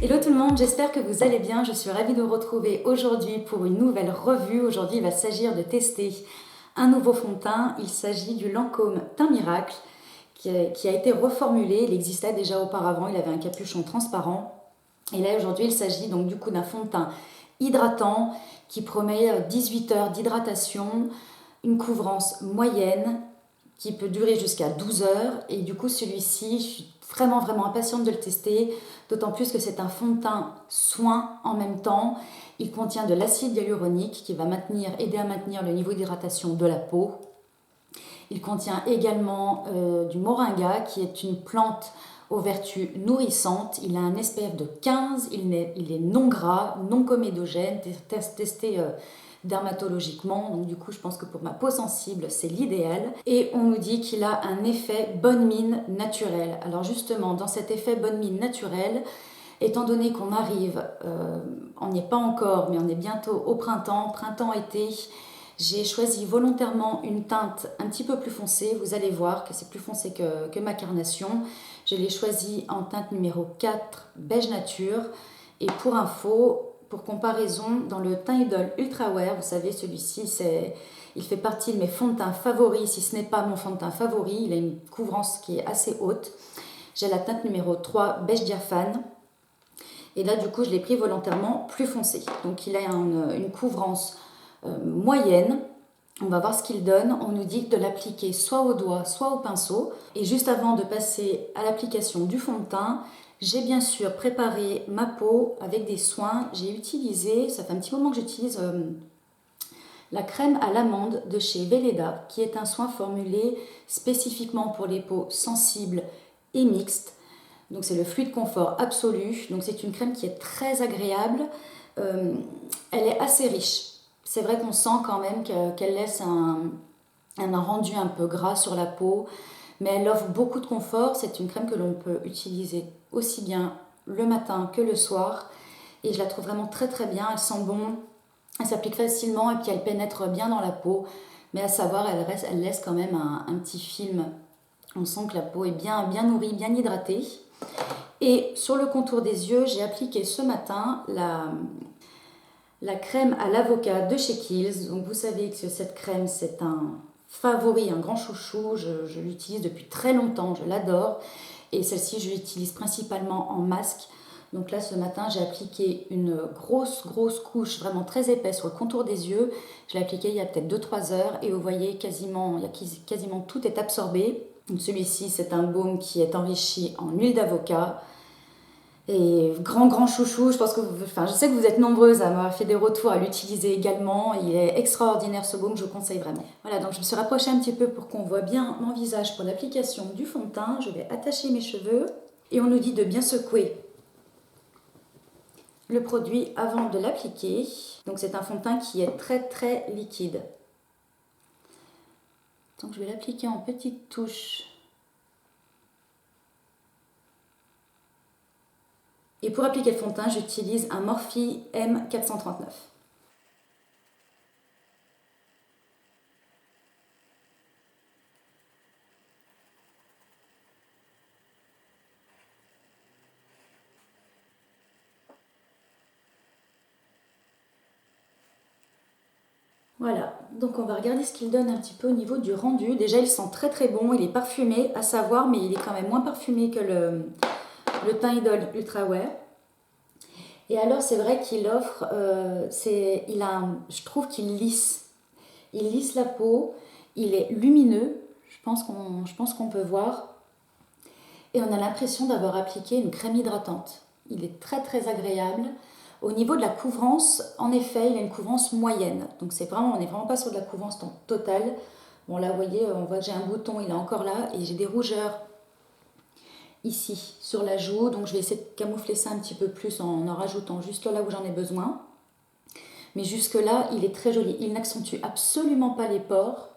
Hello tout le monde, j'espère que vous allez bien. Je suis ravie de vous retrouver aujourd'hui pour une nouvelle revue. Aujourd'hui, il va s'agir de tester un nouveau fond de teint. Il s'agit du Lancôme Teint Miracle qui a été reformulé. Il existait déjà auparavant, il avait un capuchon transparent. Et là, aujourd'hui, il s'agit donc du coup d'un fond de teint hydratant qui promet 18 heures d'hydratation, une couvrance moyenne qui peut durer jusqu'à 12 heures. Et du coup, celui-ci, je suis vraiment impatiente de le tester, d'autant plus que c'est un fond de teint soin en même temps. Il contient de l'acide hyaluronique qui va aider à maintenir le niveau d'hydratation de la peau. Il contient également du moringa qui est une plante aux vertus nourrissantes. Il a un SPF de 15, il est non gras, non comédogène, testé dermatologiquement. Donc du coup, je pense que pour ma peau sensible, c'est l'idéal. Et on nous dit qu'il a un effet bonne mine naturelle. Alors justement, dans cet effet bonne mine naturelle, étant donné qu'on arrive, on n'y est pas encore, mais on est bientôt au printemps-été, j'ai choisi volontairement une teinte un petit peu plus foncée. Vous allez voir que c'est plus foncé que ma carnation. Je l'ai choisi en teinte numéro 4, beige nature. Et pour info, pour comparaison, dans le teint Idol Ultra Wear, vous savez, celui-ci, il fait partie de mes fonds de teint favoris, si ce n'est pas mon fond de teint favori. Il a une couvrance qui est assez haute. J'ai la teinte numéro 3, beige diaphane. Et là, du coup, je l'ai pris volontairement plus foncé. Donc, il a une couvrance moyenne. On va voir ce qu'il donne. On nous dit de l'appliquer soit au doigt, soit au pinceau. Et juste avant de passer à l'application du fond de teint, j'ai bien sûr préparé ma peau avec des soins. J'ai utilisé, ça fait un petit moment que j'utilise la crème à l'amande de chez Velleda, qui est un soin formulé spécifiquement pour les peaux sensibles et mixtes. Donc c'est le fluide confort absolu. Donc c'est une crème qui est très agréable. Elle est assez riche. C'est vrai qu'on sent quand même qu'elle laisse un rendu un peu gras sur la peau, mais elle offre beaucoup de confort. C'est une crème que l'on peut utiliser aussi bien le matin que le soir. Et je la trouve vraiment très bien. Elle sent bon, elle s'applique facilement et puis elle pénètre bien dans la peau. Mais à savoir, elle laisse quand même un petit film. On sent que la peau est bien nourrie, bien hydratée. Et sur le contour des yeux, j'ai appliqué ce matin la crème à l'avocat de chez Kiehl's. Donc vous savez que cette crème, c'est un favori, un grand chouchou. Je l'utilise depuis très longtemps, je l'adore. Et celle-ci, je l'utilise principalement en masque. Donc là, ce matin, j'ai appliqué une grosse couche vraiment très épaisse sur le contour des yeux. Je l'ai appliquée il y a peut-être 2-3 heures et vous voyez, quasiment tout est absorbé. Celui-ci, c'est un baume qui est enrichi en huile d'avocat. Et grand chouchou, je sais que vous êtes nombreuses à m'avoir fait des retours à l'utiliser également. Il est extraordinaire ce baume, je vous conseille vraiment. Voilà, donc je me suis rapprochée un petit peu pour qu'on voit bien mon visage pour l'application du fond de teint. Je vais attacher mes cheveux et on nous dit de bien secouer le produit avant de l'appliquer. Donc c'est un fond de teint qui est très liquide. Donc je vais l'appliquer en petites touches. Et pour appliquer le fond de teint, j'utilise un Morphe M439. Voilà, donc on va regarder ce qu'il donne un petit peu au niveau du rendu. Déjà, il sent très bon, il est parfumé, à savoir, mais il est quand même moins parfumé que le teint Idol Ultra Wear. Et alors, c'est vrai qu'il offre, je trouve qu'il lisse. Il lisse la peau, il est lumineux, je pense qu'on peut voir. Et on a l'impression d'avoir appliqué une crème hydratante. Il est très agréable. Au niveau de la couvrance, en effet, il a une couvrance moyenne. Donc on n'est vraiment pas sur de la couvrance totale. Bon là, vous voyez, on voit que j'ai un bouton, il est encore là. Et j'ai des rougeurs ici, sur la joue. Donc je vais essayer de camoufler ça un petit peu plus en rajoutant juste là où j'en ai besoin. Mais jusque là, il est très joli. Il n'accentue absolument pas les pores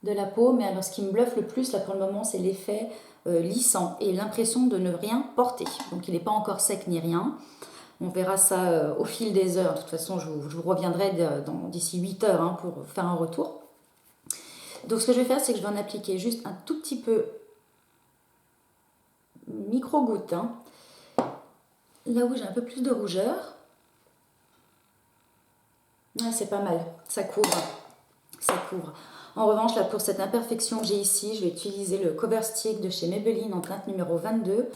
de la peau. Mais alors ce qui me bluffe le plus là pour le moment, c'est l'effet lissant et l'impression de ne rien porter. Donc il n'est pas encore sec ni rien. On verra ça au fil des heures. De toute façon, je vous reviendrai d'ici 8 heures pour faire un retour. Donc ce que je vais faire, c'est que je vais en appliquer juste un tout petit peu, micro-goutte. là où j'ai un peu plus de rougeur. Ah, c'est pas mal, ça couvre. Ça couvre. En revanche, là, pour cette imperfection que j'ai ici, je vais utiliser le Cover Stick de chez Maybelline en teinte numéro 22.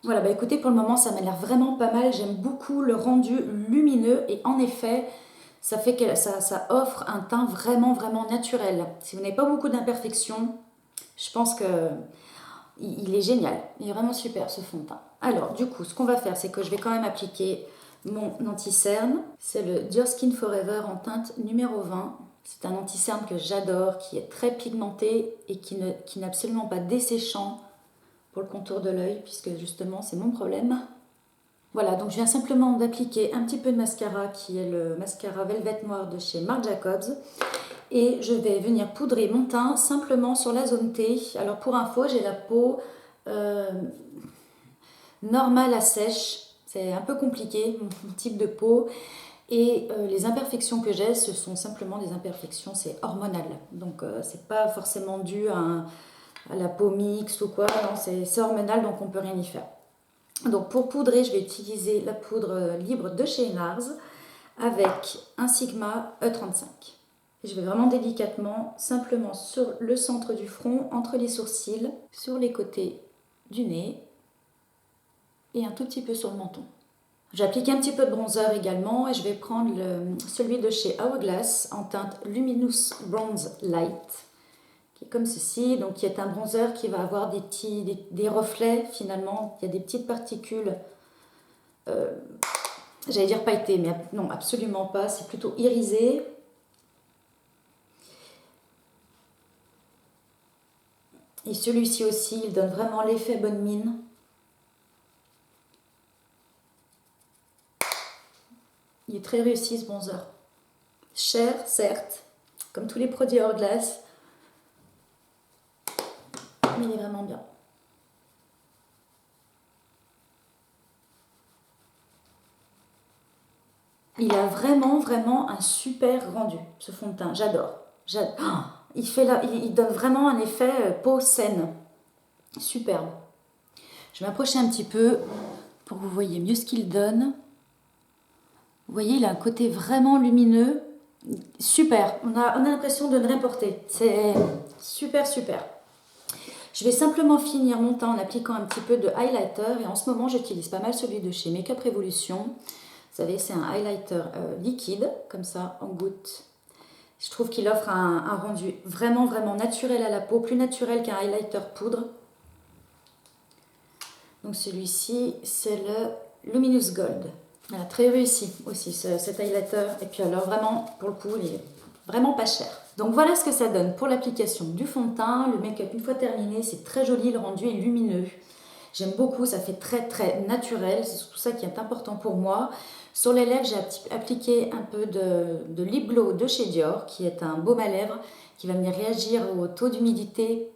Voilà, bah écoutez, pour le moment, ça m'a l'air vraiment pas mal. J'aime beaucoup le rendu lumineux et en effet, ça fait que ça offre un teint vraiment, vraiment naturel. Si vous n'avez pas beaucoup d'imperfections, je pense que il est génial. Il est vraiment super, ce fond de teint. Alors, du coup, ce qu'on va faire, c'est que je vais quand même appliquer mon anti-cerne. C'est le Dior Skin Forever en teinte numéro 20. C'est un anti-cerne que j'adore, qui est très pigmenté et qui n'est absolument pas desséchant pour le contour de l'œil, puisque justement, c'est mon problème. Voilà, donc je viens simplement d'appliquer un petit peu de mascara, qui est le mascara Velvet Noir de chez Marc Jacobs. Et je vais venir poudrer mon teint simplement sur la zone T. Alors pour info, j'ai la peau normale à sèche. C'est un peu compliqué, mon type de peau. Et les imperfections que j'ai, ce sont simplement des imperfections, c'est hormonal. Donc c'est pas forcément dû à la peau mixte ou quoi. Non, c'est hormonal, donc on peut rien y faire. Donc pour poudrer, je vais utiliser la poudre libre de chez NARS avec un Sigma E35. Et je vais vraiment délicatement, simplement sur le centre du front, entre les sourcils, sur les côtés du nez et un tout petit peu sur le menton. J'applique un petit peu de bronzer également et je vais prendre celui de chez Hourglass en teinte Luminous Bronze Light, qui est comme ceci, donc qui est un bronzer qui va avoir des reflets finalement, il y a des petites particules, j'allais dire pailletées, mais non, absolument pas, c'est plutôt irisé. Et celui-ci aussi, il donne vraiment l'effet bonne mine. Il est très réussi ce bronzer. Cher, certes, comme tous les produits Hourglass, mais il est vraiment bien. Il a vraiment, vraiment un super rendu, ce fond de teint. J'adore. Il donne vraiment un effet peau saine. Superbe. Je vais m'approcher un petit peu pour que vous voyez mieux ce qu'il donne. Vous voyez, il a un côté vraiment lumineux. Super. On a l'impression de ne rien porter. C'est super, super. Je vais simplement finir mon teint en appliquant un petit peu de highlighter. Et en ce moment, j'utilise pas mal celui de chez Makeup Revolution. Vous savez, c'est un highlighter liquide, comme ça, en gouttes. Je trouve qu'il offre un rendu vraiment, vraiment naturel à la peau, plus naturel qu'un highlighter poudre. Donc celui-ci, c'est le Luminous Gold. Voilà, très réussi aussi cet highlighter. Et puis alors vraiment, pour le coup, il est vraiment pas cher. Donc voilà ce que ça donne pour l'application du fond de teint. Le make-up, une fois terminé, c'est très joli, le rendu est lumineux. J'aime beaucoup, ça fait très très naturel, c'est surtout ça qui est important pour moi. Sur les lèvres, j'ai appliqué un peu de Lip Glow de chez Dior, qui est un baume à lèvres qui va venir réagir au taux d'humidité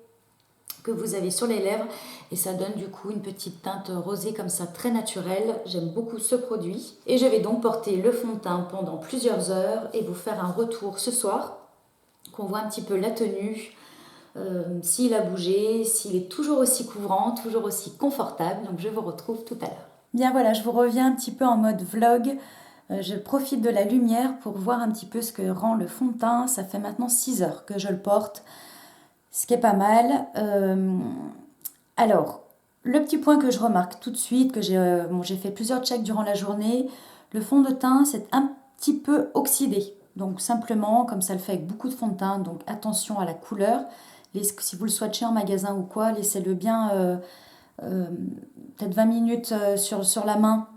que vous avez sur les lèvres et ça donne du coup une petite teinte rosée comme ça très naturelle. J'aime beaucoup ce produit et je vais donc porter le fond de teint pendant plusieurs heures et vous faire un retour ce soir, qu'on voit un petit peu la tenue, s'il a bougé, s'il est toujours aussi couvrant, toujours aussi confortable. Donc je vous retrouve tout à l'heure. Bien voilà, je vous reviens un petit peu en mode vlog. Je profite de la lumière pour voir un petit peu ce que rend le fond de teint. Ça fait maintenant 6 heures que je le porte, ce qui est pas mal. Alors, le petit point que je remarque tout de suite, que j'ai fait plusieurs checks durant la journée, le fond de teint c'est un petit peu oxydé. Donc simplement, comme ça le fait avec beaucoup de fond de teint, donc attention à la couleur. Si vous le swatchez en magasin ou quoi, laissez-le bien peut-être 20 minutes sur la main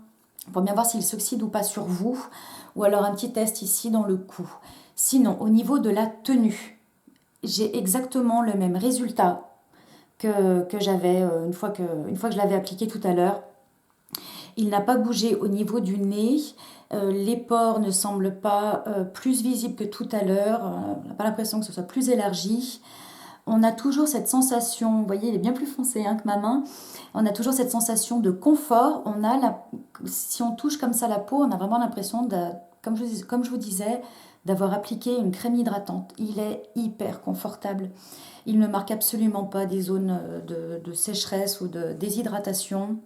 pour bien voir s'il s'oxyde ou pas sur vous. Ou alors un petit test ici dans le cou. Sinon, au niveau de la tenue, j'ai exactement le même résultat que j'avais une fois que je l'avais appliqué tout à l'heure. Il n'a pas bougé au niveau du nez. Les pores ne semblent pas plus visibles que tout à l'heure. On n'a pas l'impression que ce soit plus élargi. On a toujours cette sensation, vous voyez, il est bien plus foncé que ma main. On a toujours cette sensation de confort. Si on touche comme ça la peau, on a vraiment l'impression, comme je vous disais, d'avoir appliqué une crème hydratante. Il est hyper confortable. Il ne marque absolument pas des zones de sécheresse ou de déshydratation.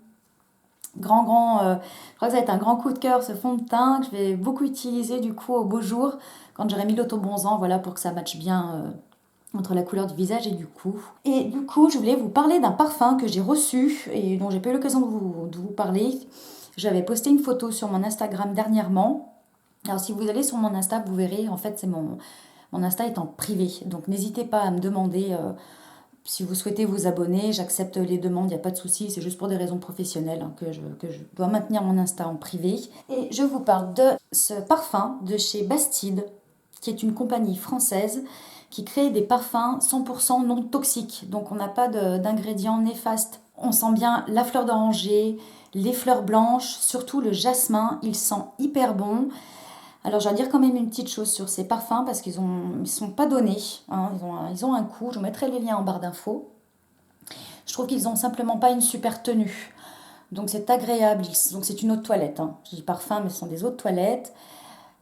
Je crois que ça va être un grand coup de cœur ce fond de teint que je vais beaucoup utiliser du coup au beau jour quand j'aurai mis l'autobronzant, voilà, pour que ça matche bien entre la couleur du visage et du cou. Et du coup, je voulais vous parler d'un parfum que j'ai reçu et dont j'ai pas eu l'occasion de vous parler. J'avais posté une photo sur mon Instagram dernièrement. Alors si vous allez sur mon Insta, vous verrez, en fait, mon Insta est en privé. Donc n'hésitez pas à me demander si vous souhaitez vous abonner. J'accepte les demandes, il n'y a pas de souci. C'est juste pour des raisons professionnelles hein, que je dois maintenir mon Insta en privé. Et je vous parle de ce parfum de chez Bastide, qui est une compagnie française qui crée des parfums 100% non toxiques. Donc on n'a pas d'ingrédients néfastes. On sent bien la fleur d'oranger, les fleurs blanches, surtout le jasmin. Il sent hyper bon. Alors je vais dire quand même une petite chose sur ces parfums parce qu'ils sont pas donnés. Hein. Ils ont un coût. Je vous mettrai les liens en barre d'infos. Je trouve qu'ils ont simplement pas une super tenue. Donc c'est agréable. Donc c'est une eau de toilette. Hein. Je dis parfum, mais ce sont des eaux de toilette.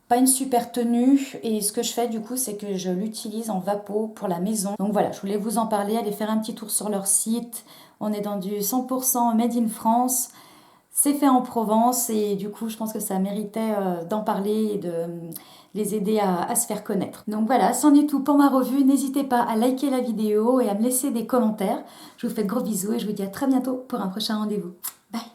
Pas une super tenue et ce que je fais du coup c'est que je l'utilise en vapeau pour la maison. Donc voilà, je voulais vous en parler, allez faire un petit tour sur leur site. On est dans du 100% made in France, c'est fait en Provence et du coup je pense que ça méritait d'en parler et de les aider à se faire connaître. Donc voilà, c'en est tout pour ma revue. N'hésitez pas à liker la vidéo et à me laisser des commentaires. Je vous fais de gros bisous et je vous dis à très bientôt pour un prochain rendez-vous. Bye.